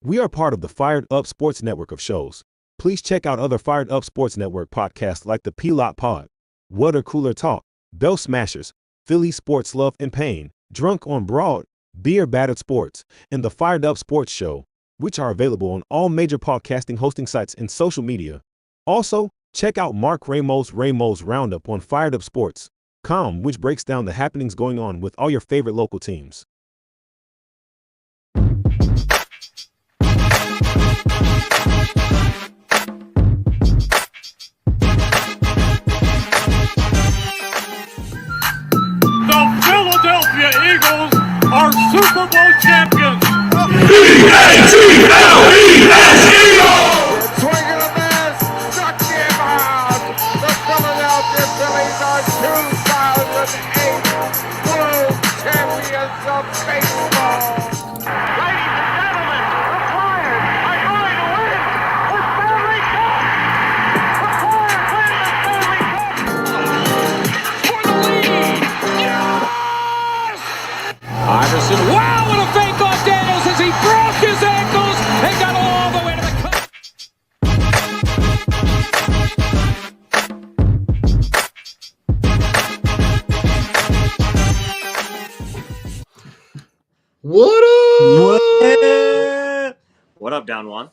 We are part of the Fired Up Sports Network of shows. Please check out other Fired Up Sports Network podcasts like the P-Lot Pod, Water Cooler Talk, Bell Smashers, Philly Sports Love and Pain, Drunk on Broad, Beer Battered Sports, and the Fired Up Sports Show, which are available on all major podcasting hosting sites and social media. Also, check out Mark Ramos' Roundup on firedupsports.com, which breaks down the happenings going on with all your favorite local teams. Philadelphia Eagles are Super Bowl champions. E-A-G-L-E-S Eagles! Swinging a miss, struck him out. The Philadelphia Phillies are 2008 World Champions of Baseball. Ladies and gentlemen, the Flyers are going to win the Stanley Cup. The Flyers win the Stanley Cup. For the lead. Yes! Iverson, wow, what a fake off Daniels as he broke his ankles and got all the way to the cup. What up? What up, Down One?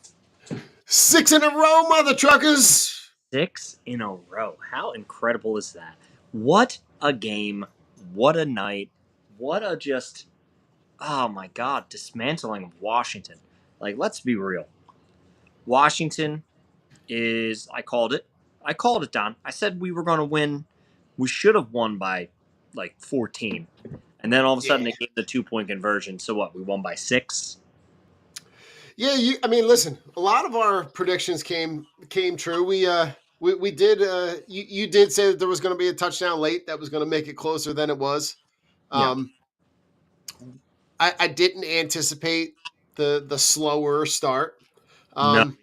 6 in a row, mother truckers. 6 in a row. How incredible is that? What a game. What a night. What a just, oh my God, dismantling of Washington. Like, let's be real. Washington is, I called it, Don. I said we were going to win. We should have won by like 14. And then all of a sudden they gave the 2-point conversion. So what? We won by 6? Yeah, listen, a lot of our predictions came true. We did you did say that there was going to be a touchdown late that was going to make it closer than it was. I didn't anticipate the slower start. No.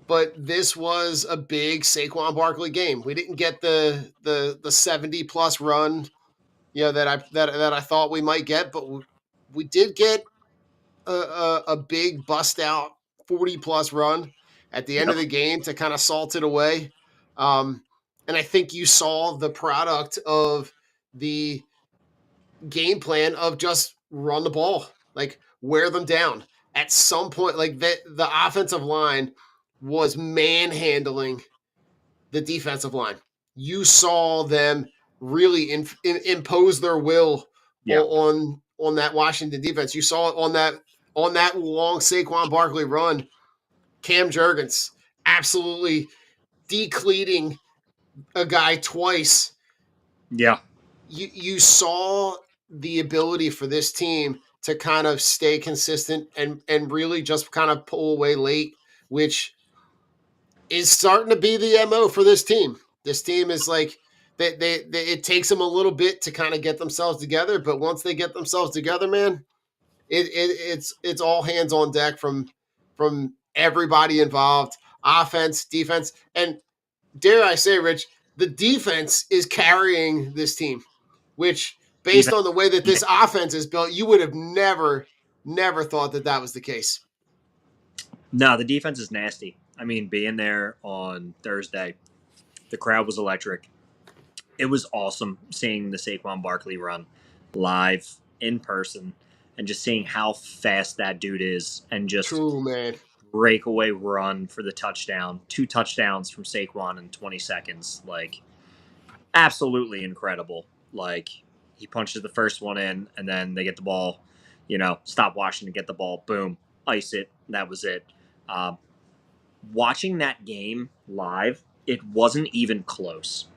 But this was a big Saquon Barkley game. We didn't get the 70 plus run, that I thought we might get, but we did get a big bust out 40 plus run at the end of the game to kind of salt it away. And I think you saw the product of the game plan of just run the ball, like wear them down. At some point, like the offensive line was manhandling the defensive line. You saw them really impose their will on that Washington defense. You saw it on that long Saquon Barkley run. Cam Jurgens absolutely decleating a guy twice. Yeah. You saw the ability for this team to kind of stay consistent and really just kind of pull away late, which is starting to be the MO for this team. This team is like they it takes them a little bit to kind of get themselves together, but once they get themselves together, man, it's all hands on deck from everybody involved, offense, defense, and dare I say, Rich, the defense is carrying this team, which based on the way that this offense is built, you would have never thought that was the case. No, the defense is nasty. I mean, being there on Thursday, the crowd was electric. It was awesome seeing the Saquon Barkley run live in person and just seeing how fast that dude is and just breakaway run for the touchdown. 2 touchdowns from Saquon in 20 seconds. Like, absolutely incredible. Like, he punches the first one in and then they get the ball, stop watching to get the ball. Boom, ice it. That was it. Watching that game live, it wasn't even close.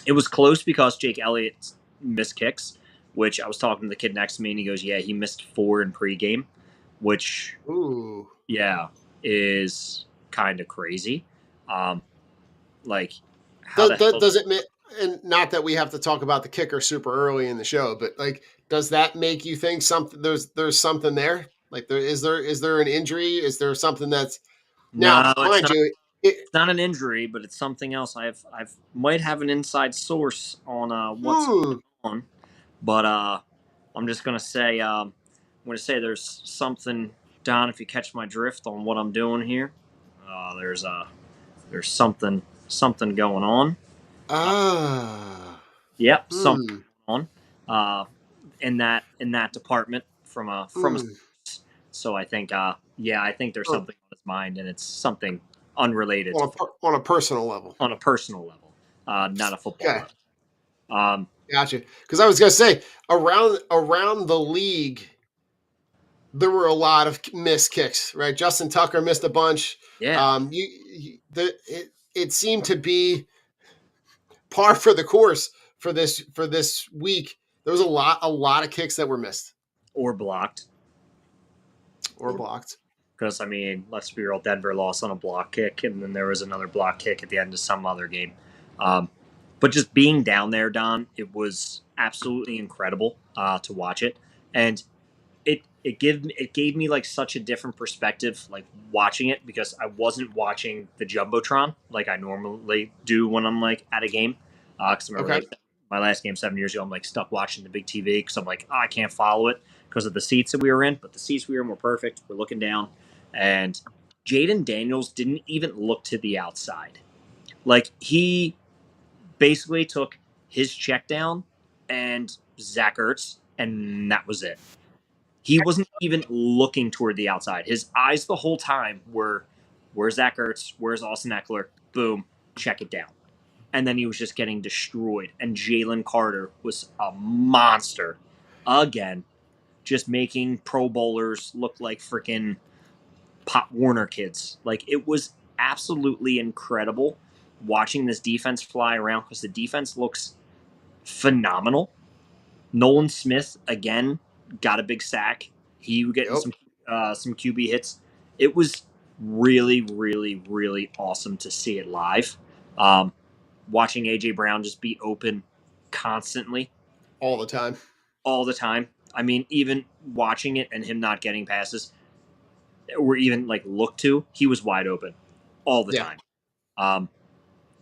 It was close because Jake Elliott missed kicks, which I was talking to the kid next to me, and he goes, yeah, he missed 4 in pregame, which, is kind of crazy. Does it, and not that we have to talk about the kicker super early in the show, but like, does that make you think something? There's something there. Like, is there an injury? Is there something that's now, mind you, it's not an injury, but it's something else. I've might have an inside source on what's going on, but I'm just gonna say there's something Don, if you catch my drift on what I'm doing here, there's something going on. Ah. Yep, something Hmm. going on in that department from a Hmm. so I think I think there's On, something on his mind, and it's something unrelated to on a personal level. on a personal level, not a football Okay. level. Um, Gotcha. Because I was gonna say around the league, there were a lot of missed kicks. Right. Justin Tucker missed a bunch. yeah, It seemed to be par for the course for this week. There was a lot of kicks that were missed or blocked. or blocked. Because I mean, let's be real, Denver lost on a block kick, and then there was another block kick at the end of some other game. Um, but just being down there, Don, it was absolutely incredible to watch it, and it gave me like such a different perspective, like watching it, because I wasn't watching the jumbotron like I normally do when I'm like at a game. Because I remember Okay. like my last game 7 years ago, I'm like stuck watching the big TV because I'm like, oh, I can't follow it because of the seats that we were in. But the seats we were in were perfect. We're looking down, and Jaden Daniels didn't even look to the outside. Like he basically took his check down and Zach Ertz, and that was it. He wasn't even looking toward the outside. His eyes the whole time were, where's Zach Ertz? Where's Austin Eckler? Boom, check it down. And then he was just getting destroyed. And Jalen Carter was a monster again, just making Pro Bowlers look like freaking Pop Warner kids. Like it was absolutely incredible watching this defense fly around because the defense looks phenomenal. Nolan Smith again got a big sack. He was getting Yep. some QB hits. It was really, really, really awesome to see it live. Um, Watching AJ Brown just be open constantly, All the time. all the time. I mean, even watching it and him not getting passes or even like look to, he was wide open all the Yeah. time. Um,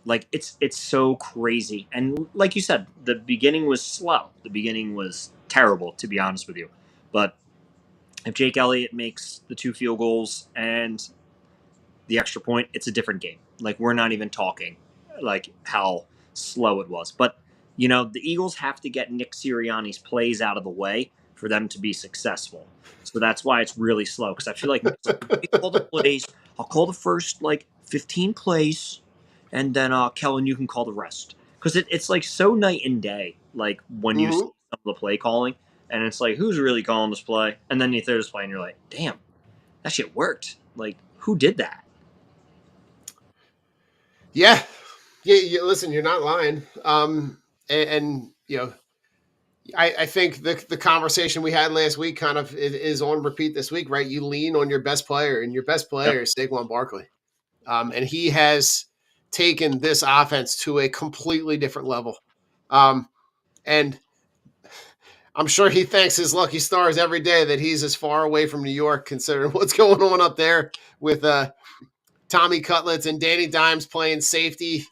like it's so crazy, and like you said, the beginning was slow. The beginning was terrible, to be honest with you. But if Jake Elliott makes the two field goals and the extra point, it's a different game. Like we're not even talking like how slow it was. But the Eagles have to get Nick Sirianni's plays out of the way for them to be successful. So that's why it's really slow. Because I feel like Nick's like, let me call the plays. I'll call the first like 15 plays, and then Kellen, you can call the rest. Because it's like so night and day. Like when you see Hmm. some of the play calling, and it's like who's really calling this play, and then you throw this play, and you're like, damn, that shit worked. Like who did that? Yeah. Yeah. Listen, you're not lying. And I think the conversation we had last week kind of is on repeat this week, right? You lean on your best player, and your best Yep. player is Saquon Barkley. And he has taken this offense to a completely different level. And I'm sure he thanks his lucky stars every day that he's as far away from New York, considering what's going on up there with Tommy Cutlets and Danny Dimes playing safety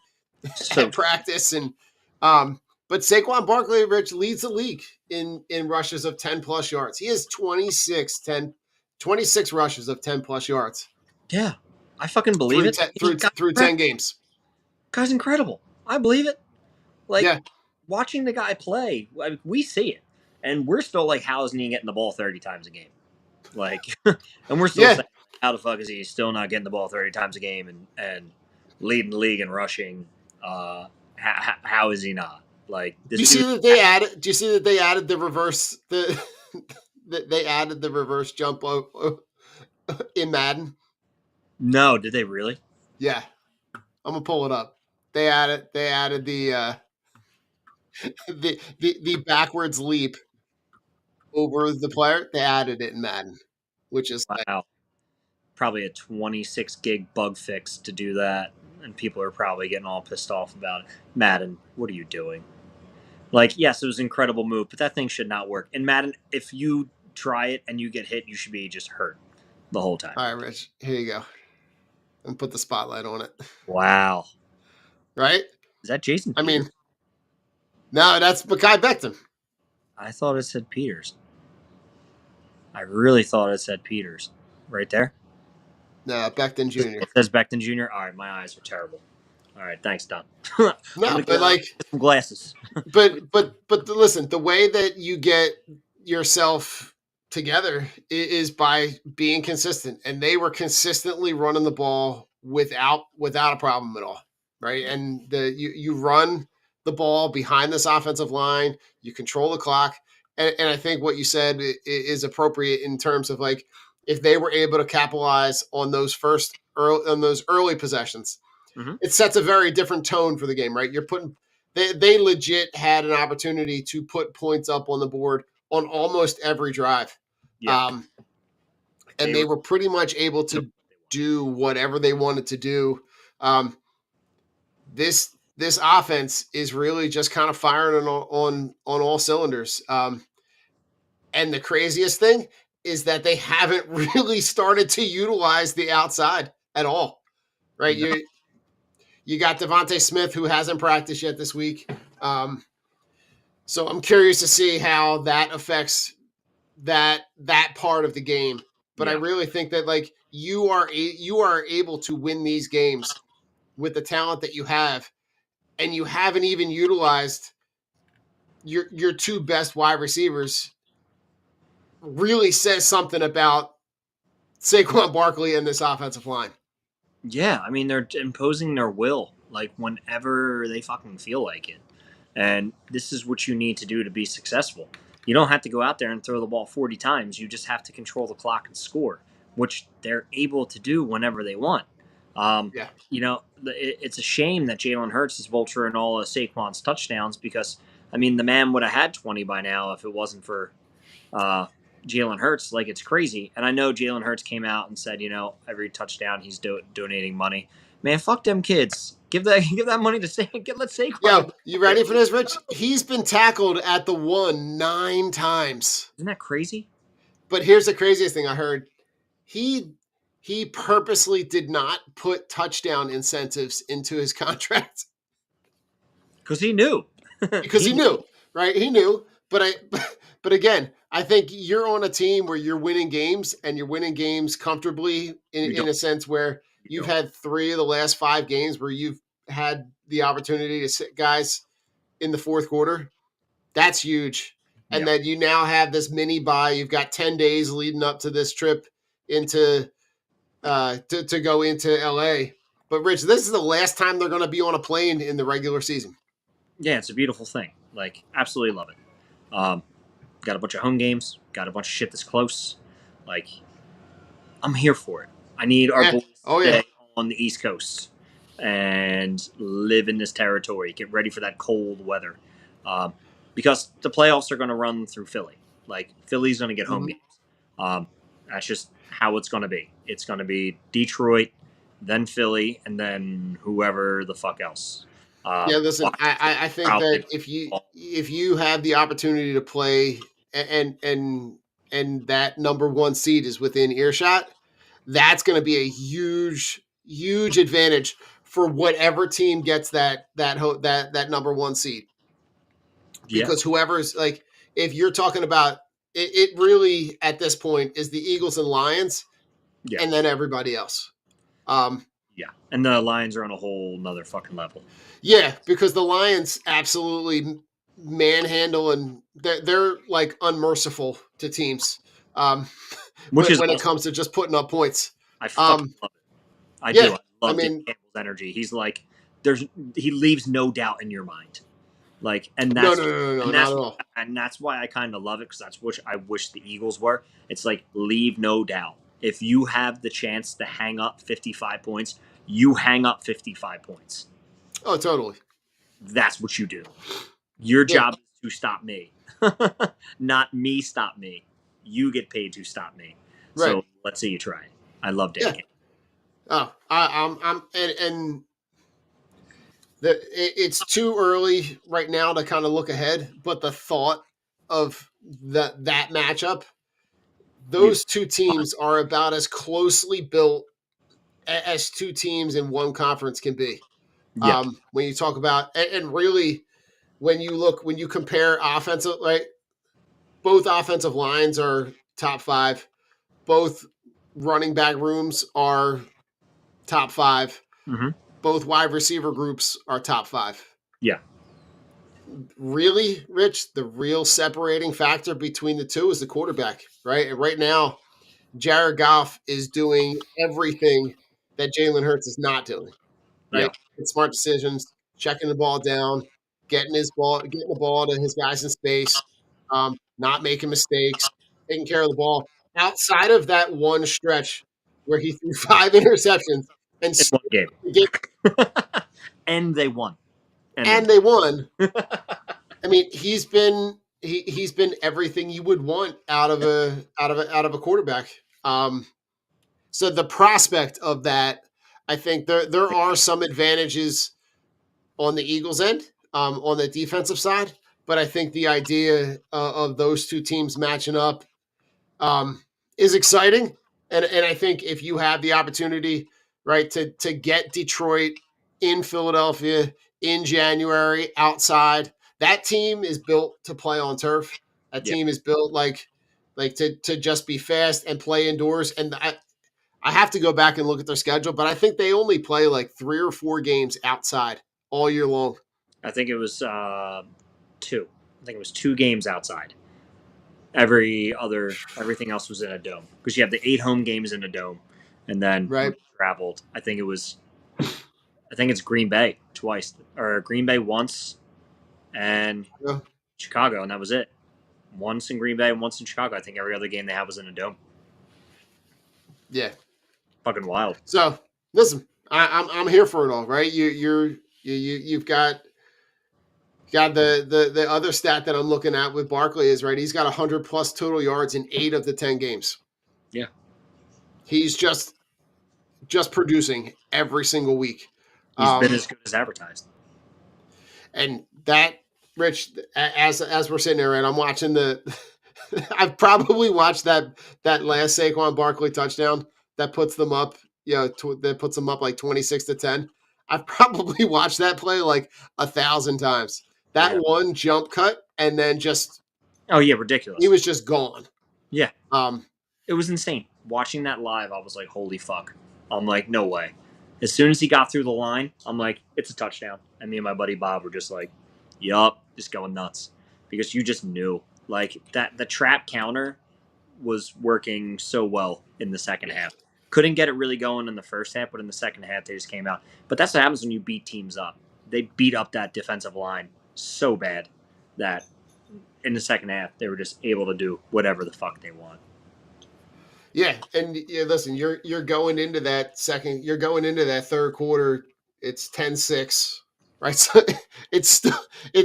So at practice. And but Saquon Barkley, Rich, leads the league in rushes of 10 plus yards. He has 26 rushes of 10 plus yards yeah, I fucking believe through it. 10, He got through 10 games. guy's incredible. I believe it. Like Yeah, watching the guy play, we see it, and we're still like, how isn't he getting the ball 30 times a game? Like, and we're still yeah. saying, how the fuck is he still not getting the ball 30 times a game and leading the league in rushing? How is he not? Like Do this you see dude. that they added? Do you see that they added the reverse? They added the reverse jump in Madden. No, did they really? Yeah, I'm gonna pull it up. They added the backwards leap over the player. They added it in Madden, which is like, Wow, probably a 26 gig bug fix to do that, and people are probably getting all pissed off about it. Madden, what are you doing? Like, yes, it was an incredible move, but that thing should not work. In Madden, if you try it and you get hit, you should be just hurt the whole time. all right, Rich. Here you go, and put the spotlight on it. Wow. Right? Is that Jason I Peters? mean, no, that's Mekhi Becton. I thought it said Peters. I really thought it said Peters. right there. No, Becton Jr. It says Becton Jr. All right, my eyes are terrible. All right, thanks, Don. I'm No, gonna but like, get some glasses. listen, the way that you get yourself together is by being consistent, and they were consistently running the ball without a problem at all, right? And you run the ball behind this offensive line, you control the clock, and I think what you said is appropriate in terms of like if they were able to capitalize on those early possessions, Mm-hmm. it sets a very different tone for the game, right? You're putting they legit had an opportunity to put points up on the board on almost every drive. Yeah, And they were pretty much able to do whatever they wanted to do. Um, this offense is really just kind of firing on all cylinders. And the craziest thing is that they haven't really started to utilize the outside at all, right? No. You got Devontae Smith, who hasn't practiced yet this week. So I'm curious to see how that affects that part of the game. But I Yeah. really think that like you are able to win these games with the talent that you have, and you haven't even utilized your two best wide receivers. Really says something about Saquon Barkley and this offensive line. Yeah, I mean they're imposing their will like whenever they fucking feel like it. And this is what you need to do to be successful. You don't have to go out there and throw the ball 40 times. You just have to control the clock and score, which they're able to do whenever they want. Yeah. It's a shame that Jalen Hurts is vulturing all of Saquon's touchdowns because, I mean, the man would have had 20 by now if it wasn't for uh, Jalen Hurts. Like, it's crazy. And I know Jalen Hurts came out and said, every touchdown he's donating money. Man, fuck them kids. Give that money to let Saquon. Yo, you ready for this, Rich? He's been tackled at the 9 times. Isn't that crazy? But here's the craziest thing I heard. He purposely did not put touchdown incentives into his contract Because he knew. because he knew, right? He knew. But again, I think you're on a team where you're winning games and you're winning games comfortably in a sense where you've had 3 of the last 5 games where you've had the opportunity to sit guys in the fourth quarter. That's huge. And then you now have this mini bye. You've got 10 days leading up to this trip into to go into LA. But Rich, this is the last time they're going to be on a plane in the regular season. Yeah, it's a beautiful thing. Like, absolutely love it. Got a bunch of home games. Got a bunch of shit that's close. Like, I'm here for it. I need our boys to stay on the East Coast and live in this territory. Get ready for that cold weather. Because the playoffs are going to run through Philly. Like, Philly's going to get home games. That's just how it's going to be. It's going to be Detroit, then Philly, and then whoever the fuck else. Listen, I think that if you have the opportunity to play and that number 1 seed is within earshot, that's going to be a huge advantage for whatever team gets that number 1 seed. Because whoever's like, if you're talking about it really at this point is the Eagles and Lions, and then everybody else. And the Lions are on a whole nother fucking level. Yeah, because the Lions absolutely manhandle and they're like unmerciful to teams when it comes to just putting up points. I fucking love it. I do. I love Dan Campbell's energy. He's like, he leaves no doubt in your mind. Like, and no, that's not at all. And that's why I kind of love it because that's what I wish the Eagles were. It's like leave no doubt. If you have the chance to hang up 55 points, you hang up 55 points. Oh, totally. That's what you do. Your job is to stop me, not me stop me. You get paid to stop me. Right. So let's see you try it. I love Dan Campbell. Oh, I'm and it's too early right now to kind of look ahead, but the thought of that matchup, those two teams are about as closely built as two teams in one conference can be. Yeah. When you talk about and really when you compare offensive, right? Both offensive lines are top 5. Both running back rooms are top 5. Mm-hmm. Both wide receiver groups are top 5. Yeah. Really, Rich, the real separating factor between the two is the quarterback, right? And right now, Jared Goff is doing everything that Jalen Hurts is not doing, right? Yeah. Making smart decisions, checking the ball down, getting the ball to his guys in space, not making mistakes, taking care of the ball. Outside of that one stretch where he threw 5 interceptions and In one game. the game, And they won. and they won. I mean, he's been everything you would want out of a quarterback. So the prospect of that, I think there are some advantages on the Eagles' end, on the defensive side, but I think the idea of those two teams matching up is exciting, and I think if you have the opportunity, right, to get Detroit in Philadelphia in January outside, that team is built to play on turf. That Yeah. team is built like to just be fast and play indoors. And I have to go back and look at their schedule, but I think they only play like 3 or 4 games outside all year long. I think it was 2. I think it was 2 games outside. Everything else was in a dome because you have the 8 home games in a dome, and then Right. traveled. I think it's Green Bay twice or Green Bay once, and Yeah. Chicago, and that was it. Once in Green Bay and once in Chicago. I think every other game they had was in a dome. Yeah. Fucking wild. So listen, I'm here for it all, right? You've got the other stat that I'm looking at with Barkley is right. He's got 100 plus total yards in 8 of the 10 games. Yeah. He's just producing every single week. He's been as good as advertised. And that, Rich, as we're sitting there, and I'm watching the, I've probably watched that last Saquon Barkley touchdown that puts them up, that puts them up like 26-10. I've probably watched that play like 1,000 times. That one jump cut, and then just ridiculous. He was just gone. Yeah. It was insane. Watching that live, I was like, holy fuck. I'm like, no way. As soon as he got through the line, I'm like, it's a touchdown. And me and my buddy Bob were just like, yup, just going nuts. Because you just knew. Like, the trap counter was working so well in the second half. Couldn't get it really going in the first half, but in the second half, they just came out. But that's what happens when you beat teams up. They beat up that defensive line so bad that in the second half, they were just able to do whatever the fuck they want. Yeah, and listen, you're going into that third quarter. It's 10-6, right? So it's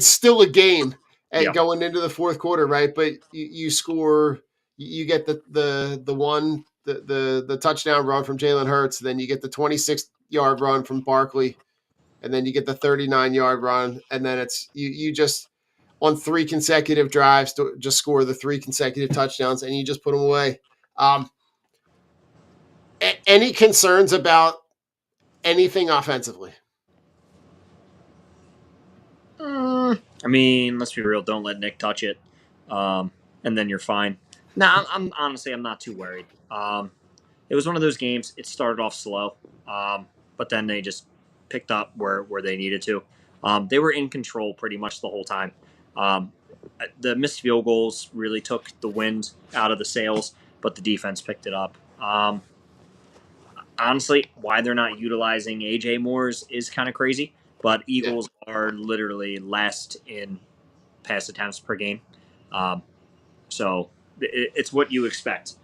still a game and going into the fourth quarter, right? But you score, you get the touchdown run from Jalen Hurts, then you get the 26-yard run from Barkley, and then you get the 39-yard run, and then it's you just on 3 consecutive drives to just score the 3 consecutive touchdowns, and you just put them away. Any concerns about anything offensively? I mean, let's be real. Don't let Nick touch it, and then you're fine. No, I'm honestly, I'm not too worried. It was one of those games. It started off slow, but then they just picked up where they needed to. They were in control pretty much the whole time. The missed field goals really took the wind out of the sails, but the defense picked it up. Honestly, why they're not utilizing AJ Moore's is kind of crazy, but Eagles are literally last in pass attempts per game. So it's what you expect.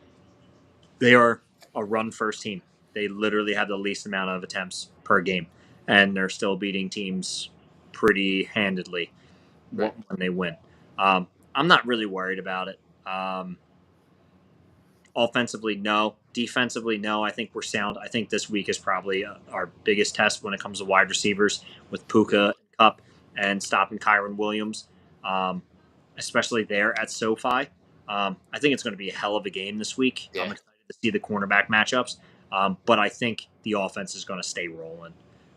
They are a run first team. They literally have the least amount of attempts per game, and they're still beating teams pretty handedly when they win. I'm not really worried about it. Offensively, no. Defensively, no. I think we're sound. I think this week is probably our biggest test when it comes to wide receivers with Puka and Cup and stopping Kyron Williams, especially there at SoFi. I think it's going to be a hell of a game this week. Yeah. I'm excited to see the cornerback matchups, but I think the offense is going to stay rolling.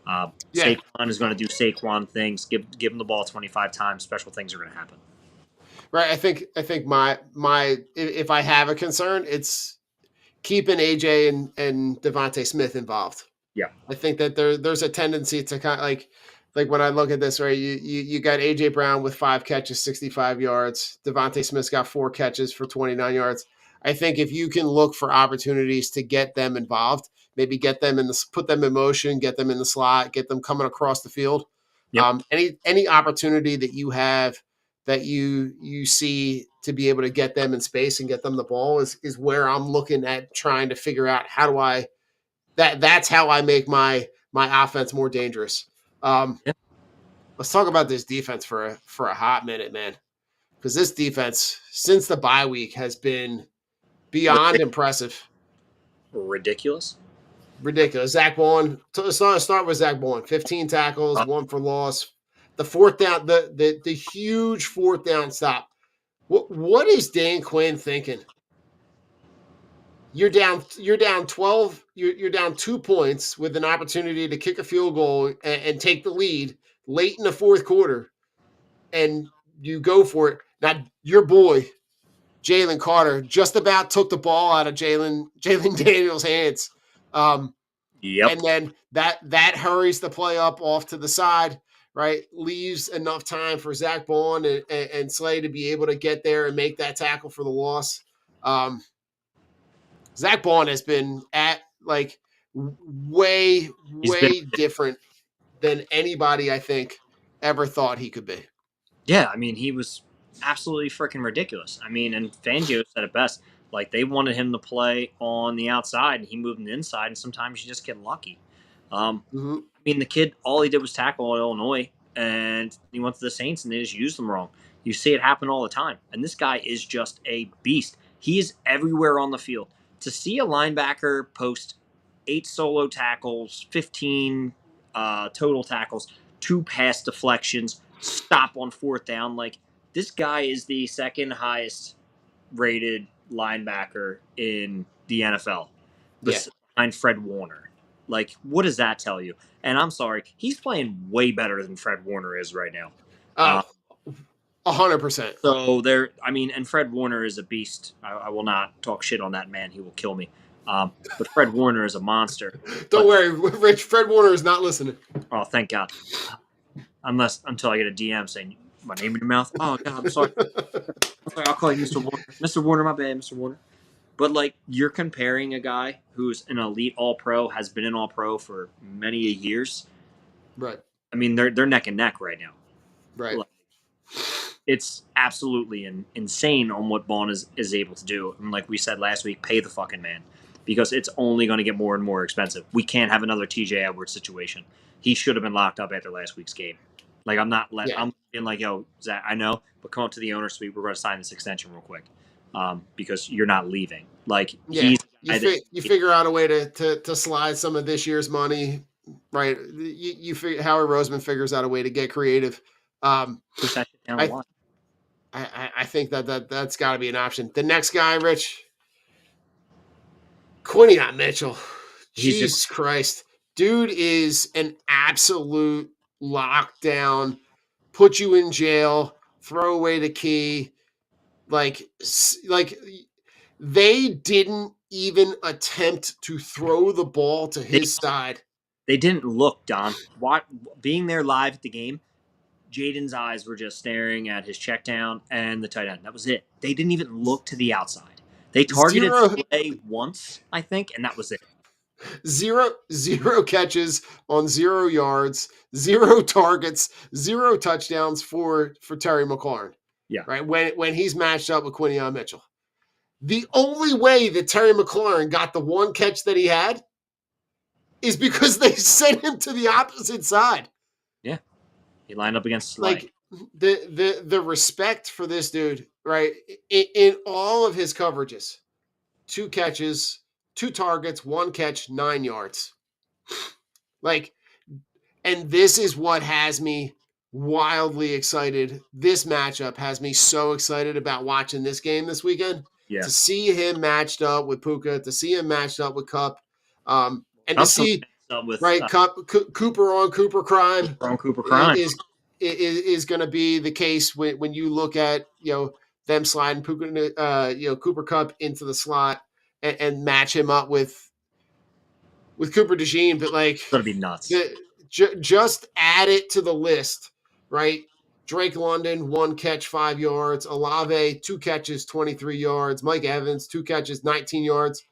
Saquon is going to do Saquon things. Give him the ball 25 times. Special things are going to happen. Right. I think my if I have a concern, it's keeping AJ and Devontae Smith involved. Yeah. I think that there's a tendency to kind of like when I look at this, right? You got AJ Brown with 5 catches, 65 yards. Devontae Smith's got 4 catches for 29 yards. I think if you can look for opportunities to get them involved, maybe get them put them in motion, get them in the slot, get them coming across the field. Yep. Any opportunity that you have that you see to be able to get them in space and get them the ball is where I'm looking at trying to figure out how do I that's how I make my offense more dangerous. Yep. Let's talk about this defense for a hot minute, man, because this defense since the bye week has been beyond impressive, Ridiculous. ridiculous. Zach Bowen. Let's start with Zach Bowen. 15 tackles, 1 for loss. The fourth down, the huge fourth down stop. What is Dan Quinn thinking? You're down 12, you're down 2 points with an opportunity to kick a field goal and take the lead late in the fourth quarter, and you go for it. Now your boy Jalen Carter just about took the ball out of Jalen Daniels' hands, Yep. and then that hurries the play up off to the side, right? Leaves enough time for Zach Bowen and Slay to be able to get there and make that tackle for the loss. Zach Bowen has been at like way different than anybody I think ever thought he could be. Yeah, I mean, he was absolutely freaking ridiculous. I mean, and Fangio said it best. Like, they wanted him to play on the outside, and he moved on the inside, and sometimes you just get lucky. Mm-hmm. I mean, the kid, all he did was tackle Illinois, and he went to the Saints, and they just used them wrong. You see it happen all the time. And this guy is just a beast. He is everywhere on the field. To see a linebacker post 8 solo tackles, 15 total tackles, 2 pass deflections, stop on 4th down, like, this guy is the second highest rated linebacker in the NFL Yeah. behind Fred Warner. Like, what does that tell you? And I'm sorry, he's playing way better than Fred Warner is right now. Oh, 100%. So there, I mean, and Fred Warner is a beast. I will not talk shit on that man; he will kill me. But Fred Warner is a monster. Don't worry, Rich. Fred Warner is not listening. Oh, thank God. Until I get a DM saying my name in your mouth. Oh God, I'm sorry. I'll call you Mr. Warner. Mr. Warner, my bad, Mr. Warner. But like, you're comparing a guy who's an elite All-Pro, has been an All-Pro for many years. Right. I mean, they're neck and neck right now. Right. Like, it's absolutely insane on what Bond is able to do. And like we said last week, pay the fucking man, because it's only going to get more and more expensive. We can't have another TJ Edwards situation. He should have been locked up after last week's game. Like, I'm not let. Yeah. I'm being like, yo, Zach, I know, but come up to the owner suite. We're going to sign this extension real quick, because you're not leaving. Like, Yeah. he's You figure out a way to slide some of this year's money, right? You figure Howard Roseman figures out a way to get creative. push that shit down the line. I think that's got to be an option. The next guy, Rich, Quinnion Mitchell. Jesus Christ. Dude is an absolute lockdown, put you in jail, throw away the key. Like they didn't even attempt to throw the ball to his side. They didn't look, Don. Being there live at the game, Jaden's eyes were just staring at his check down and the tight end. That was it. They didn't even look to the outside. They targeted Slay once, I think, and that was it. Zero catches on 0 yards, 0 targets, 0 touchdowns for Terry McLaurin. Yeah. Right. When he's matched up with Quinnion Mitchell. The only way that Terry McLaurin got the one catch that he had is because they sent him to the opposite side. Yeah. He lined up against Slay. Like, the respect for this dude, right? In all of his coverages, 2 catches, 2 targets, 1 catch, 9 yards. Like, and this is what has me wildly excited. This matchup has me so excited about watching this game this weekend. Yeah. To see him matched up with Puka, to see him matched up with Cup, and to see with, Cup Cooper on Cooper crime. On Cooper crime is going to be the case when you look at them sliding Puka, Cooper Cup into the slot and match him up with Cooper DeJean, but like That'd be nuts. just add it to the list, right? Drake London, 1 catch, 5 yards. Olave, 2 catches, 23 yards. Mike Evans, 2 catches, 19 yards.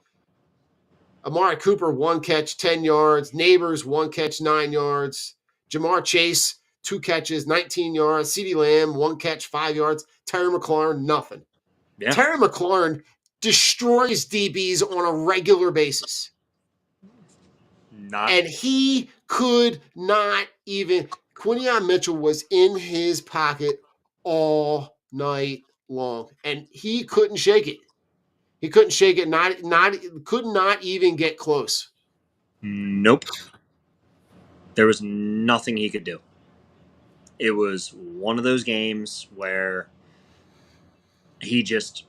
Amari Cooper, 1 catch, 10 yards. Neighbors, 1 catch, 9 yards. Jamar Chase, 2 catches, 19 yards. CeeDee Lamb, 1 catch, 5 yards. Terry McLaurin, nothing. Yeah. Terry McLaurin destroys DBs on a regular basis. Not And he could not even. Quinion Mitchell was in his pocket all night long, and he couldn't shake it. He couldn't shake it. Could not even get close. nope. There was nothing he could do. It was one of those games where he just,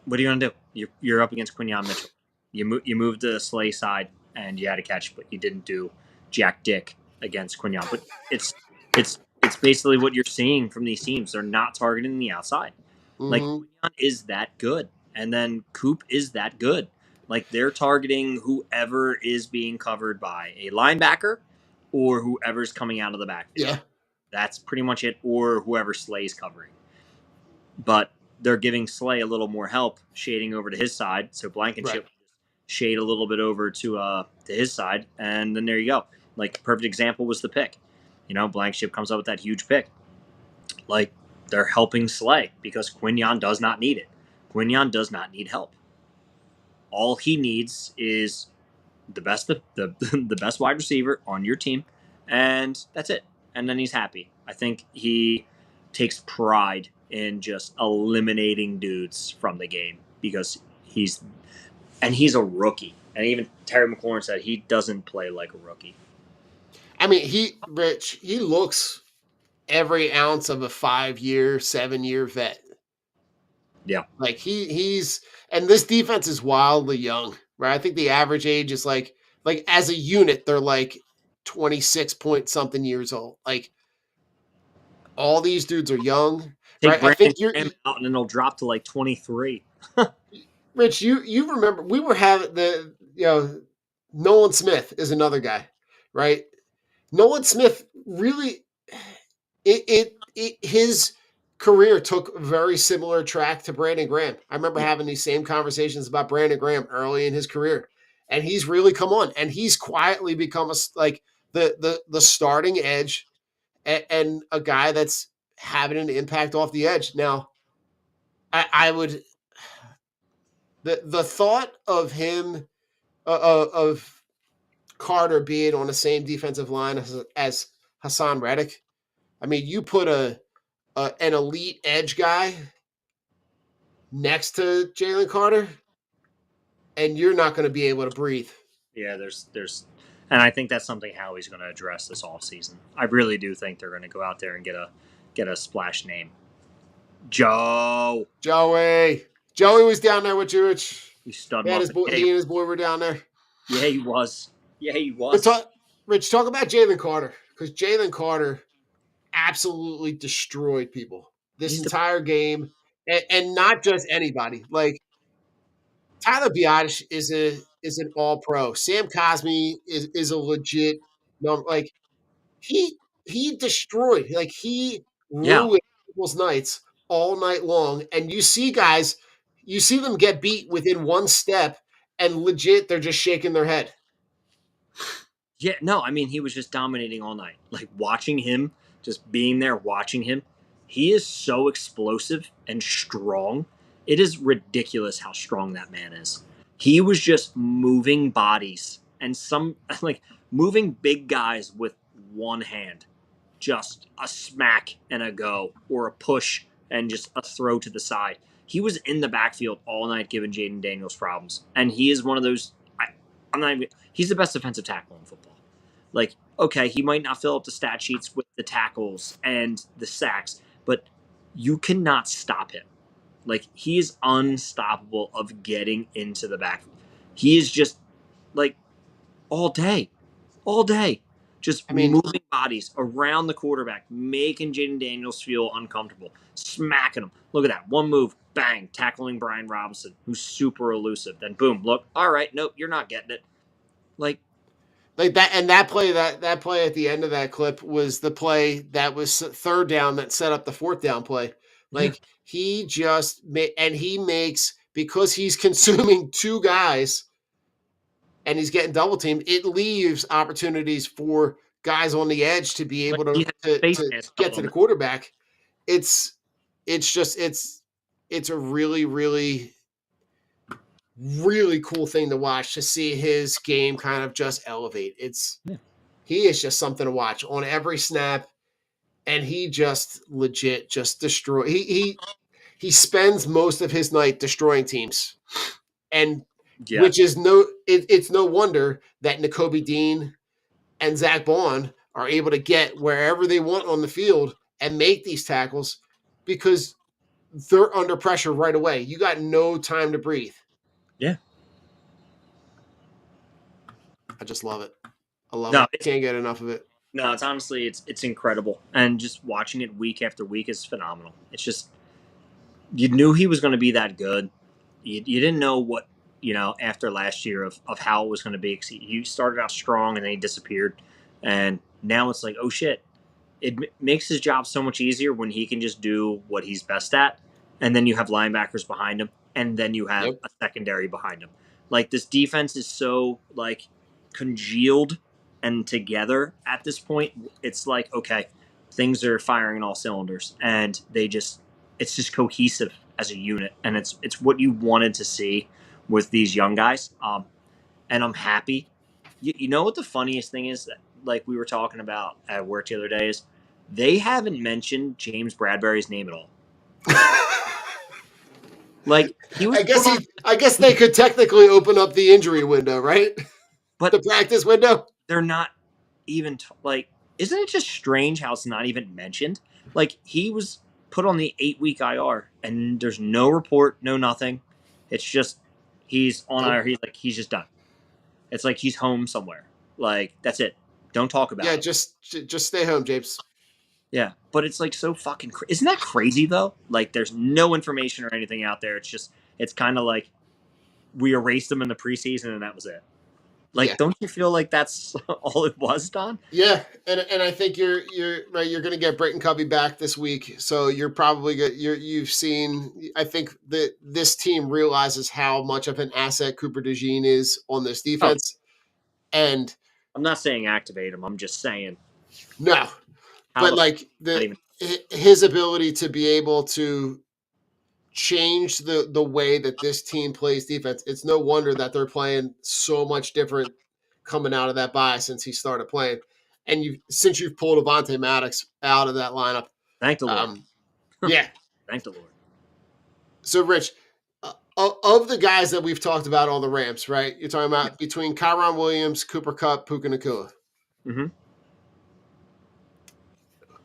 what are you gonna do? You're up against Quinion Mitchell. You moved to the Slay side and you had a catch, but you didn't do Jack Dick against Quinion. But it's basically what you're seeing from these teams. They're not targeting the outside. Like Mhm. Quinion is that good, and then Coop is that good. Like they're targeting whoever is being covered by a linebacker or whoever's coming out of the backfield. Yeah. That's pretty much it, or whoever Slay's covering. But they're giving Slay a little more help, shading over to his side. So Blankenship Right. shade a little bit over to his side, and then there you go. Like perfect example was the pick. Blankenship comes up with that huge pick. Like they're helping Slay because Quinion does not need it. Quinion does not need help. All he needs is the best the best wide receiver on your team, and that's it. And then he's happy. I think he takes pride in just eliminating dudes from the game because he's a rookie. And even Terry McLaurin said he doesn't play like a rookie. I mean, he looks every ounce of a 5-year, 7-year vet. Yeah. Like he's and this defense is wildly young, right? I think the average age is like as a unit, they're like 26 point something years old. Like all these dudes are young, Take right? I Brandon think you're Graham out and then it'll drop to like 23. Rich, you remember we were having Nolan Smith is another guy, right? Nolan Smith really his career took a very similar track to Brandon Graham. I remember Yeah. having these same conversations about Brandon Graham early in his career, and he's really come on, and he's quietly become the starting edge and a guy that's having an impact off the edge. Now, I would the thought of him of Carter being on the same defensive line as Hassan Reddick. I mean, you put an elite edge guy next to Jalen Carter, and you're not going to be able to breathe. Yeah, there's and I think that's something Howie's going to address this offseason. I really do think they're going to go out there and get a splash name. Joey was down there with you, Rich. You stud He and muffin. his boy were down there. Yeah, he was. But Rich, talk about Jalen Carter, because Jalen Carter absolutely destroyed people this entire game, and not just anybody. Like Tyler Biotish is an all pro. Sam Cosmi is a legit number. Like he destroyed. Like he Yeah. ruined people's nights all night long. And you see guys, you see them get beat within one step, and legit they're just shaking their head. Yeah, no, I mean, he was just dominating all night. Like, watching him, just being there, watching him, he is so explosive and strong. It is ridiculous how strong that man is. He was just moving bodies and like, moving big guys with one hand. Just a smack and a go, or a push and just a throw to the side. He was in the backfield all night giving Jaden Daniels problems. And he is one of those, I'm not even, he's the best defensive tackle in football. Like, okay, he might not fill up the stat sheets with the tackles and the sacks, but you cannot stop him. Like, he is unstoppable of getting into the backfield. He is just, like, all day, just moving bodies around the quarterback, making Jaden Daniels feel uncomfortable, smacking him. Look at that. One move, bang, tackling Brian Robinson, who's super elusive. Then boom, look, all right, nope, you're not getting it. Like that, and that play that play at the end of that clip was the play that was third down that set up the fourth down play. Like he just and he makes, because he's consuming two guys and he's getting double teamed, it leaves opportunities for guys on the edge to be able he to had to, face to mask get up to on the the quarterback. It's just it's a really really cool thing to watch, to see his game kind of just elevate. He is just something to watch on every snap, and he just legit just destroy. He spends most of his night destroying teams, and yeah. which is it's no wonder that N'Kobe Dean and Zach Bond are able to get wherever they want on the field and make these tackles, because they're under pressure right away. You got no time to breathe. Yeah. I just love it. I love No, it. Can't get enough of it. no, it's honestly it's incredible, and just watching it week after week is phenomenal. It's just you knew he was going to be that good. You didn't know what after last year of how it was going to be. 'Cause he started out strong and then he disappeared, and now it's like, oh shit, makes his job so much easier when he can just do what he's best at, and then you have linebackers behind him, and then you have Yep. a secondary behind him. Like this defense is so like congealed and together at this point. It's like okay, things are firing in all cylinders, and it's just cohesive as a unit, and it's what you wanted to see with these young guys. And I'm happy. You know what the funniest thing is? That, like we were talking about at work the other day, is they haven't mentioned James Bradbury's name at all. Like he was put on, I guess they could technically open up the injury window, right? but The practice window. they're not even like. Isn't it just strange how it's not even mentioned? Like he was put on the 8-week IR, and there's no report, no nothing. It's just he's on Nope. IR. He's just done. It's like he's home somewhere. Like that's it. Don't talk about Yeah, him. just stay home, James. Yeah, but it's like so fucking. Isn't that crazy though? Like, there's no information or anything out there. It's kind of like we erased them in the preseason and that was it. Yeah. Like, don't you feel like that's all it was, Don? Yeah, and I think you're right. You're going to get Brayton Covey back this week, so you're probably good. You've seen. I think that this team realizes how much of an asset Cooper DeJean is on this Oh, defense, and I'm not saying activate him. I'm just saying no, how but the like not even. his ability to be able to change the way that this team plays defense. It's no wonder that they're playing so much different coming out of that bye since he started playing. And since you've pulled Avante Maddox out of that lineup. Thank the Lord. Um, yeah. Thank the Lord. So Rich, of the guys that we've talked about on the Rams, right? You're talking about between Kyron Williams, Cooper Kupp, Puka Nacua. Mm-hmm.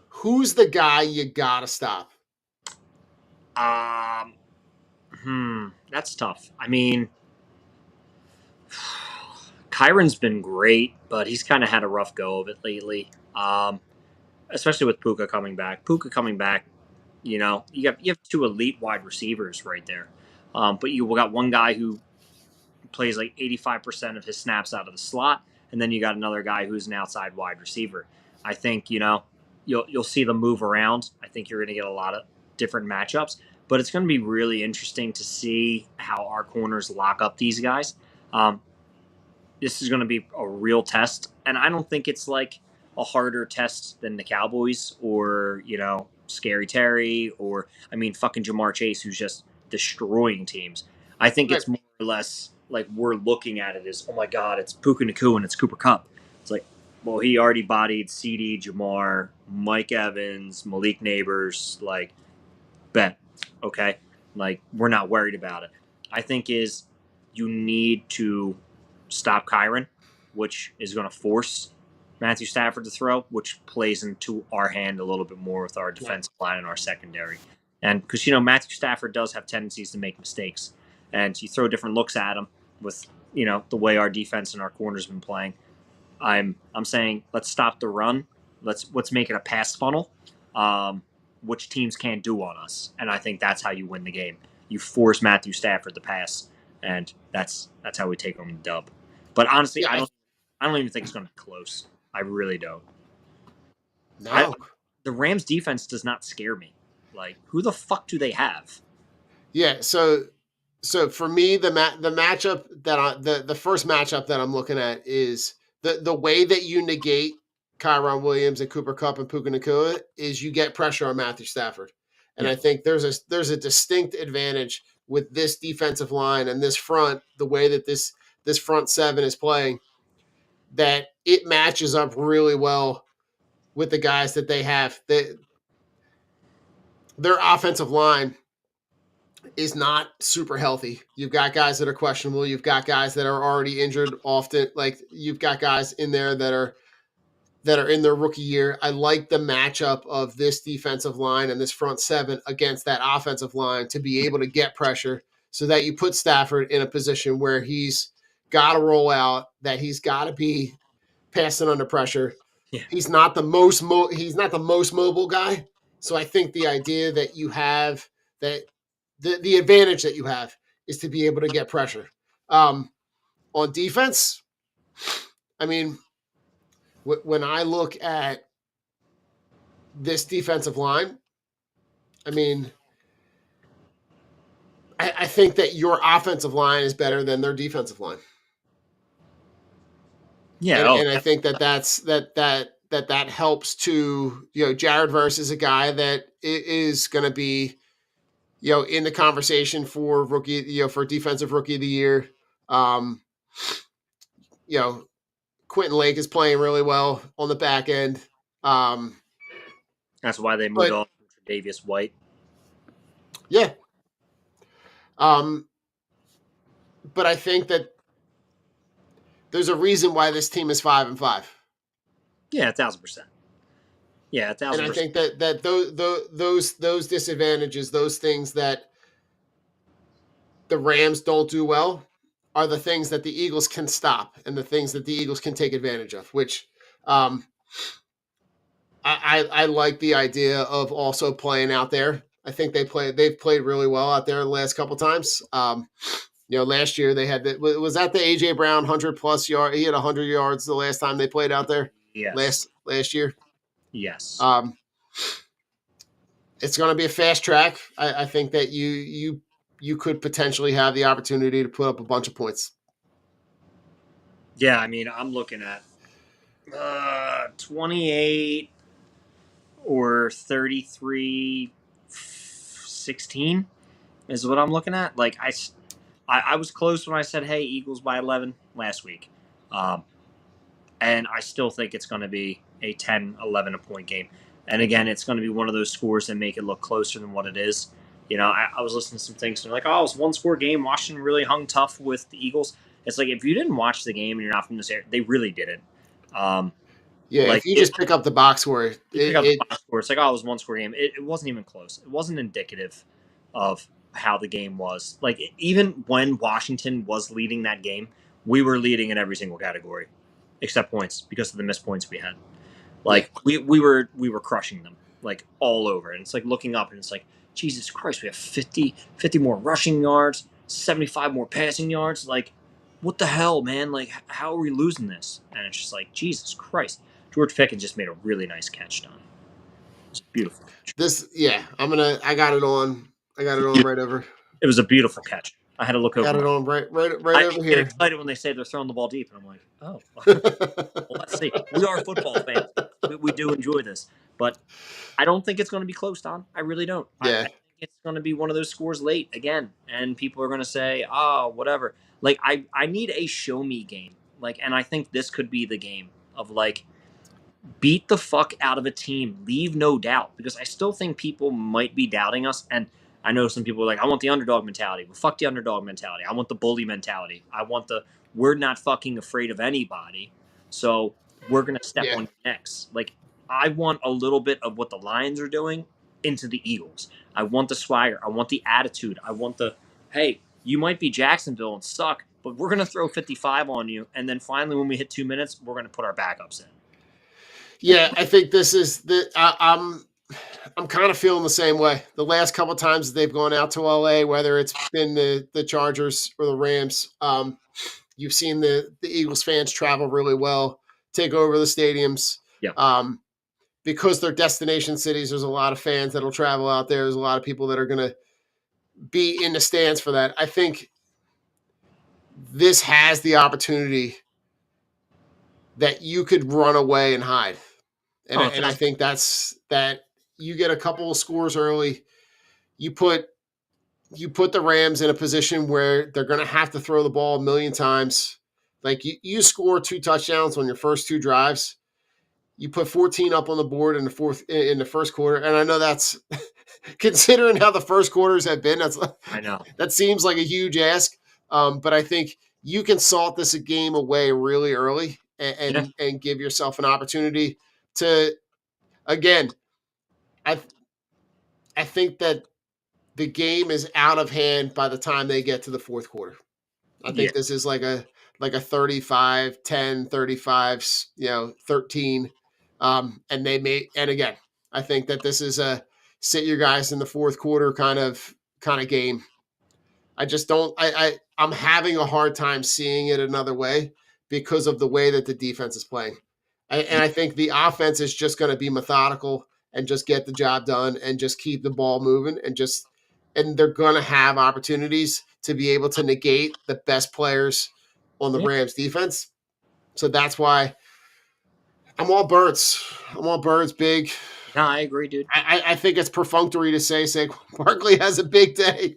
Who's the guy you gotta stop? That's tough. I mean, Kyron's been great, but he's kind of had a rough go of it lately. Especially with Puka coming back. You have two elite wide receivers right there. But you got one guy who plays like 85% of his snaps out of the slot, and then you got another guy who's an outside wide receiver. I think you'll see them move around. I think you're going to get a lot of different matchups, but it's going to be really interesting to see how our corners lock up these guys. This is going to be a real test, and I don't think it's like a harder test than the Cowboys or Scary Terry or fucking Jamar Chase, who's just destroying teams. I think Right. it's more or less like we're looking at it as, oh my god, it's Puka Nacua and it's Cooper Kupp. It's like, well, he already bodied CD, Jamar, Mike Evans, Malik Neighbors, like bet, okay, like we're not worried about it. I think is you need to stop Kyron, which is going to force Matthew Stafford to throw, which plays into our hand a little bit more with our defensive line and our secondary. And because Matthew Stafford does have tendencies to make mistakes, and you throw different looks at him with the way our defense and our corners have been playing. I'm saying let's stop the run. Let's make it a pass funnel, which teams can't do on us, and I think that's how you win the game. You force Matthew Stafford to pass, and that's how we take home the dub. But honestly, Yeah, I don't even think it's going to be close. I really don't. I no. The Rams defense does not scare me. Like, who the fuck do they have? Yeah, so for me, the matchup that the first matchup that I'm looking at is the way that you negate Kyron Williams and Cooper Kupp and Puka Nacua is you get pressure on Matthew Stafford, and Yeah. I think there's a distinct advantage with this defensive line and this front, the way that this front seven is playing, that it matches up really well with the guys that they have. Their offensive line is not super healthy. You've got guys that are questionable. You've got guys that are already injured often. Like you've got guys in there that are in their rookie year. I like the matchup of this defensive line and this front seven against that offensive line to be able to get pressure so that you put Stafford in a position where he's got to roll out, that he's got to be passing under pressure. Yeah. He's not the most mobile guy. So I think the idea that you have that the advantage that you have is to be able to get pressure. On defense, I mean, when I look at this defensive line, I mean, I think that your offensive line is better than their defensive line, Yeah. and I think that helps to Jared Verse is a guy that is going to be in the conversation for rookie for defensive rookie of the year. Um, you know, Quentin Lake is playing really well on the back end. That's why they moved But on to Davis White. yeah. But I think that there's a reason why this team is 5-5. Yeah, 1,000%. Yeah, 1,000%. And I think that those disadvantages, those things that the Rams don't do well, are the things that the Eagles can stop and the things that the Eagles can take advantage of. Which I like the idea of also playing out there. I think they've played really well out there the last couple times. Last year they had was that the AJ Brown 100+ yard? He had 100 yards the last time they played out there. Yes. Last year. Yes. It's going to be a fast track. I think that you could potentially have the opportunity to put up a bunch of points. Yeah, I mean, I'm looking at 28 or 33-16 is what I'm looking at. Like, I was close when I said, hey, Eagles by 11 last week. And I still think it's going to be a 10, 11 point game. And again, it's going to be one of those scores that make it look closer than what it is. I was listening to some things and they're like, oh, it was one score game. Washington really hung tough with the Eagles. It's like, if you didn't watch the game and you're not from this area, they really didn't. If you just pick up the box score, it's like, oh, it was one score game. It wasn't even close. It wasn't indicative of how the game was. Like, even when Washington was leading that game, we were leading in every single category except points because of the missed points we had. Like, we were crushing them, like, all over. And it's like looking up and it's like, Jesus Christ, we have 50 more rushing yards, 75 more passing yards. Like, what the hell, man? Like, how are we losing this? And it's just like, Jesus Christ. George Pickens just made a really nice catch, Don. It's a beautiful catch. I got it on right over. It was a beautiful catch. I had to look over. Got it on right I over get here. excited when they say they're throwing the ball deep, and I'm like, oh, well, let's see. We are football fans. We do enjoy this, but I don't think it's going to be close, Don. I really don't. Yeah. I think it's going to be one of those scores late again, and people are going to say, oh, whatever. Like, I need a show me game. Like, and I think this could be the game of, like, beat the fuck out of a team, leave no doubt, because I still think people might be doubting us. And I know some people are like, I want the underdog mentality. Well, fuck the underdog mentality. I want the bully mentality. I want we're not fucking afraid of anybody, so we're going to step on your necks. Like, I want a little bit of what the Lions are doing into the Eagles. I want the swagger. I want the attitude. I want hey, you might be Jacksonville and suck, but we're going to throw 55 on you. And then finally, when we hit 2 minutes, we're going to put our backups in. Yeah, I think this is I'm kind of feeling the same way. The last couple of times that they've gone out to LA, whether it's been the Chargers or the Rams, you've seen the Eagles fans travel really well, take over the stadiums. Yeah. Because they're destination cities, there's a lot of fans that'll travel out there. There's a lot of people that are going to be in the stands for that. I think this has the opportunity that you could run away and hide. And I think that's that you get a couple of scores early. You put the Rams in a position where they're going to have to throw the ball a million times. Like you score 2 touchdowns on your first 2 drives. You put 14 up on the board in the first quarter, and I know that's considering how the first quarters have been. I know that seems like a huge ask, but I think you can salt this game away really early and give yourself an opportunity to again. I think that the game is out of hand by the time they get to the fourth quarter. I think this is like a 35, 10, 35, 13. And again, I think that this is a sit your guys in the fourth quarter kind of game. I just don't I'm having a hard time seeing it another way because of the way that the defense is playing. And I think the offense is just going to be methodical and just get the job done and just keep the ball moving and they're going to have opportunities to be able to negate the best players on the Rams defense. So that's why I'm all birds. I'm all birds big. No, I agree, dude. I think it's perfunctory to say Saquon Barkley has a big day.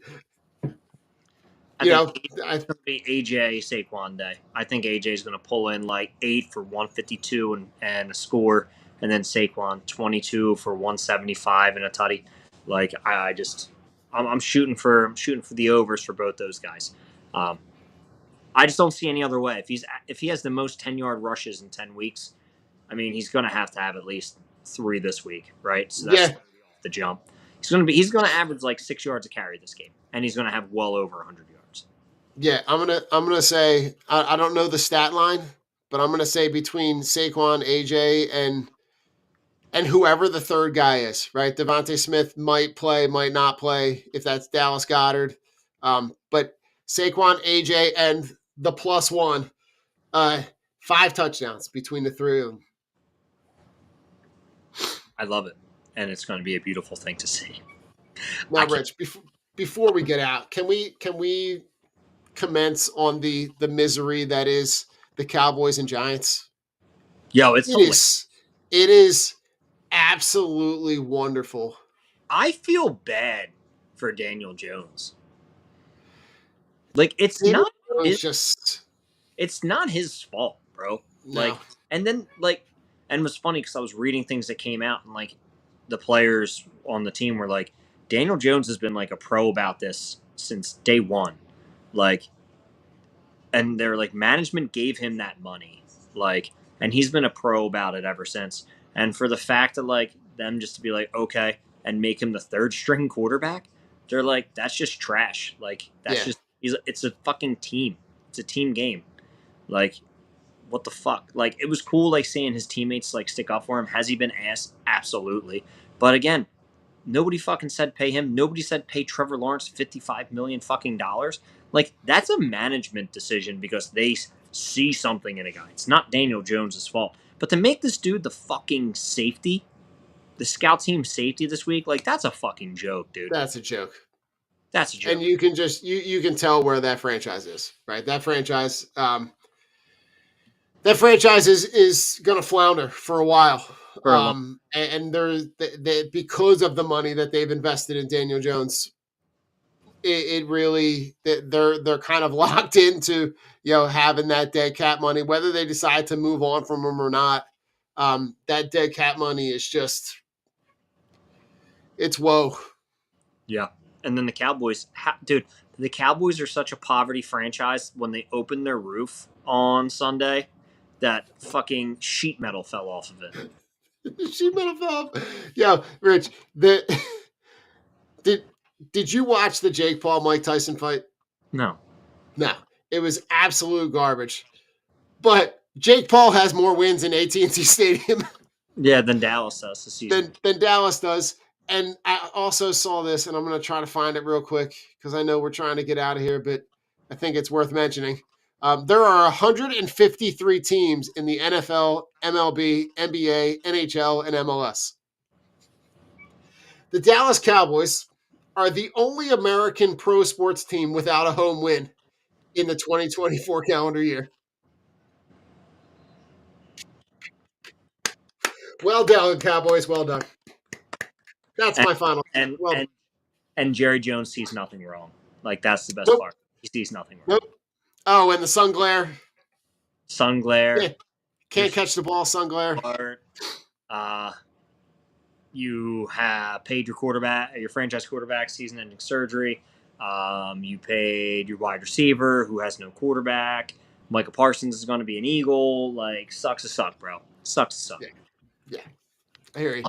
I think it's going to be AJ Saquon day. I think AJ is going to pull in like 8 for 152 and a score, and then Saquon 22 for 175 and a tutty. Like I'm shooting for the overs for both those guys. I just don't see any other way. If he has the most 10-yard rushes in 10 weeks, I mean he's going to have at least 3 this week, right? So that's the jump. He's going to average like 6 yards a carry this game, and he's going to have well over 100 yards. Yeah, I'm gonna say I don't know the stat line, but I'm gonna say between Saquon, AJ, and whoever the third guy is, right? Devontae Smith might play, might not play if that's Dallas Goedert. But Saquon, AJ, and the +1, 5 touchdowns between the 3 of them. I love it, and it's going to be a beautiful thing to see. Now, Rich, before we get out, can we commence on the misery that is the Cowboys and Giants? Yo, it is absolutely wonderful. I feel bad for Daniel Jones. Like it's not his fault, bro. No. Like and it was funny because I was reading things that came out and like the players on the team were like, Daniel Jones has been like a pro about this since day one. Like, and they're like, management gave him that money. Like, and he's been a pro about it ever since. And for the fact that like them just to be like, okay, and make him the 3rd string quarterback, they're like, that's just trash. Like, it's a fucking team. It's a team game. Like, what the fuck? Like, it was cool, like, seeing his teammates, like, stick up for him. Has he been asked? Absolutely. But again, nobody fucking said pay him. Nobody said pay Trevor Lawrence $55 million fucking dollars. Like, that's a management decision because they see something in a guy. It's not Daniel Jones' fault. But to make this dude the fucking safety, the scout team safety this week, like, that's a fucking joke, dude. That's a joke. That's a joke. And you can just you can tell where that franchise is, right? That franchise is going to flounder for a while. And they're because of the money that they've invested in Daniel Jones, it really they're kind of locked into having that dead cat money, whether they decide to move on from him or not. That dead cat money is just it's woe. Yeah. And then the Cowboys, dude, the Cowboys are such a poverty franchise. When they opened their roof on Sunday, that fucking sheet metal fell off of it. Sheet metal fell off. Yeah, Rich, did you watch the Jake Paul Mike Tyson fight? No. It was absolute garbage. But Jake Paul has more wins in AT&T Stadium Yeah, then Dallas does this season. than Dallas does. And I also saw this, and I'm going to try to find it real quick because I know we're trying to get out of here, but I think it's worth mentioning. There are 153 teams in the NFL, MLB, NBA, NHL, and MLS. The Dallas Cowboys are the only American pro sports team without a home win in the 2024 calendar year. Well done, Cowboys. Well done. That's And my final. and Well, and, and Jerry Jones sees nothing wrong. Like that's the best nope, part. He sees nothing wrong. nope. Oh, and the sun glare. Sun glare. Yeah, can't catch the ball, sun glare. Smart. You have paid your franchise quarterback season-ending surgery. You paid your wide receiver who has no quarterback. Micah Parsons is going to be an Eagle. Like, sucks to suck, bro. Sucks to suck. Yeah, I hear you.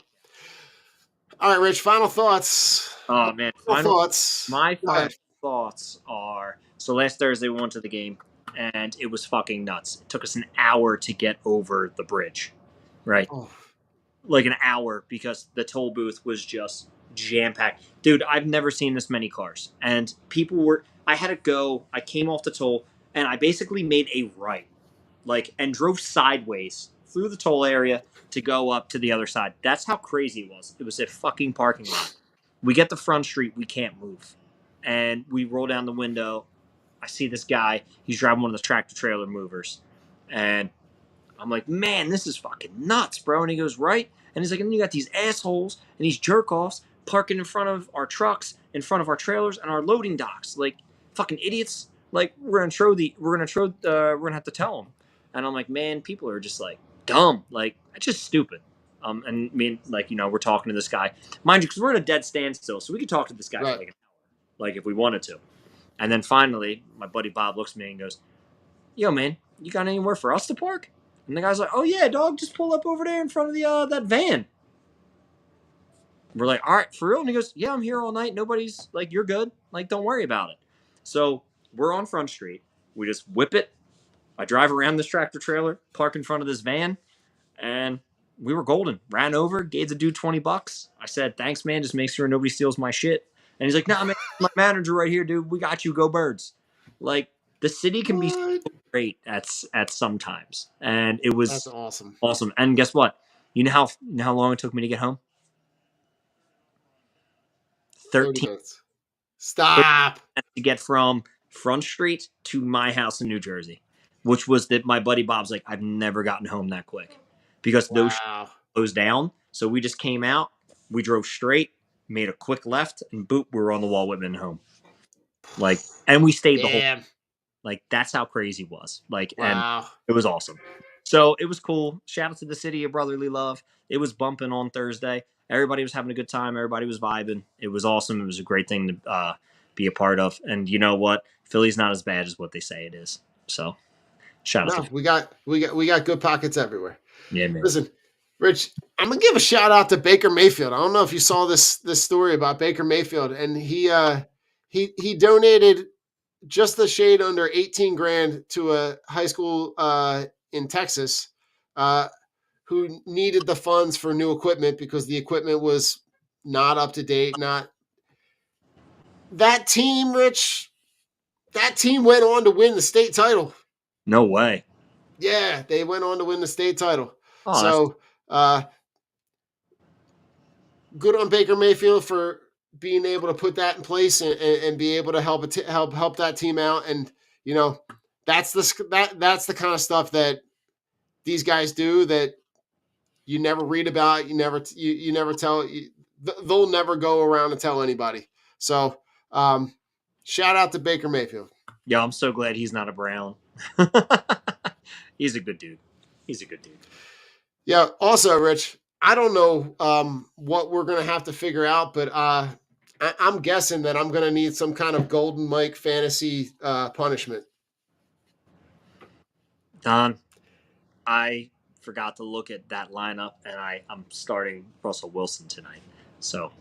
All right, Rich. Final thoughts. Oh man, Thoughts. My Go final ahead. thoughts are: so last Thursday we went to the game, and it was fucking nuts. It took us an hour to get over the bridge, right? Oh, Like an hour because the toll booth was just jam packed. Dude, I've never seen this many cars. And people were I had to go, I came off the toll and I basically made a right. Like and drove sideways through the toll area to go up to the other side. That's how crazy it was. It was a fucking parking lot. We get the front street, we can't move. And we roll down the window. I see this guy, he's driving one of the tractor trailer movers. And I'm like, man, this is fucking nuts, bro. And he goes, right? And he's like, and you got these assholes and these jerk offs parking in front of our trucks, in front of our trailers and our loading docks. Like, fucking idiots. Like, we're gonna have to tell them. And I'm like, man, people are just like dumb. Like, it's just stupid. And me, like, we're talking to this guy, mind you, because we're at a dead standstill, so we could talk to this guy for right. like an hour, like if we wanted to. And then finally, my buddy Bob looks at me and goes, yo, man, you got anywhere for us to park? And the guy's like, oh, yeah, dog, just pull up over there in front of the that van. We're like, all right, for real? And he goes, yeah, I'm here all night. Nobody's, like, you're good. Like, don't worry about it. So we're on Front Street. We just whip it. I drive around this tractor trailer, park in front of this van, and we were golden. Ran over, gave the dude $20. I said, thanks, man. Just make sure nobody steals my shit. And he's like, nah, man, my manager right here, dude. We got you. Go Birds. Like, the city can be What? great at some times, and it was That's awesome. awesome. And guess what? You know how long it took me to get home? 30 13 minutes. Stop. minutes to get from Front Street to my house in New Jersey, which was that my buddy Bob's like, I've never gotten home that quick because those Wow. closed down. So we just came out, we drove straight, made a quick left, and boop, we were on the Wall Whitman home. Like, and we stayed the whole. Damn. Like, that's how crazy it was. Like, and Wow. it was awesome. So it was cool. Shout out to the city of brotherly love. It was bumping on Thursday. Everybody was having a good time. Everybody was vibing. It was awesome. It was a great thing to be a part of. And you know what? Philly's not as bad as what they say it is. So shout out No, to we got good pockets everywhere. yeah, man. Listen, Rich, I'm gonna give a shout out to Baker Mayfield. I don't know if you saw this story about Baker Mayfield, and he donated just a shade under 18 grand to a high school in Texas who needed the funds for new equipment because the equipment was not up to date. Not that team, Rich. That team went on to win the state title. No way. Yeah, they went on to win the state title. Oh, So good on Baker Mayfield for being able to put that in place and be able to help help that team out. And that's that's the kind of stuff that these guys do that you never read about. You never tell. They'll never go around and tell anybody. So shout out to Baker Mayfield. yeah, I'm so glad he's not a Brown. He's a good dude. He's a good dude. Yeah. Also, Rich, I don't know what we're gonna have to figure out, but I'm guessing that I'm gonna need some kind of Golden Mike fantasy punishment. Don, I forgot to look at that lineup, and I'm starting Russell Wilson tonight. So,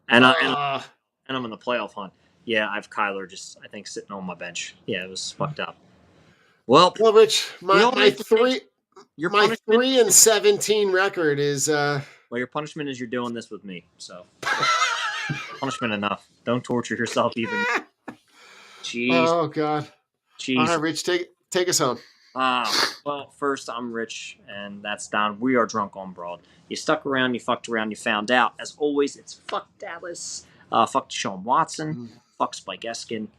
and I'm in the playoff hunt. Yeah, I have Kyler just I think sitting on my bench. Yeah, it was fucked up. Well, Rich, we all my make the three Your My punishment, 3-17 record is your punishment is you're doing this with me. So punishment enough. Don't torture yourself even. Jeez, oh god. All jeez. right, Rich, take us home. Well, first I'm Rich, and that's Don. We are drunk on broad. You stuck around, you fucked around, you found out. As always, it's fuck Dallas, fuck Deshaun Watson, fuck Spike Eskin,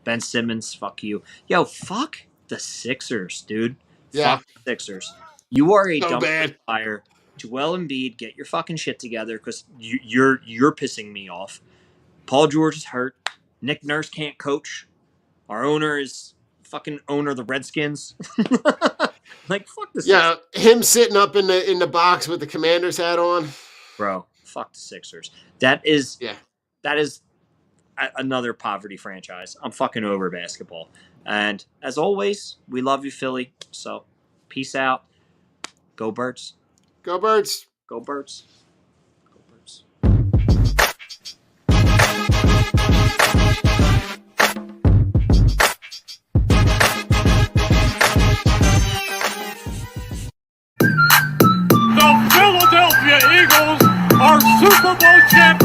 Ben Simmons, fuck you. Yo, fuck the Sixers, dude. Yeah. Fuck the Sixers. You are a So dumpster bad. fire. Joel Embiid, get your fucking shit together because you're pissing me off. Paul George is hurt. Nick Nurse can't coach. Our owner is fucking owner of the Redskins. Like fuck the Sixers. Yeah, him sitting up in the box with the Commander's hat on. Bro, fuck the Sixers. That is Yeah. Another poverty franchise. I'm fucking over basketball. And as always, we love you, Philly. So, peace out. Go Birds. Go Birds. Go Birds. Go Birds. The Philadelphia Eagles are Super Bowl champions.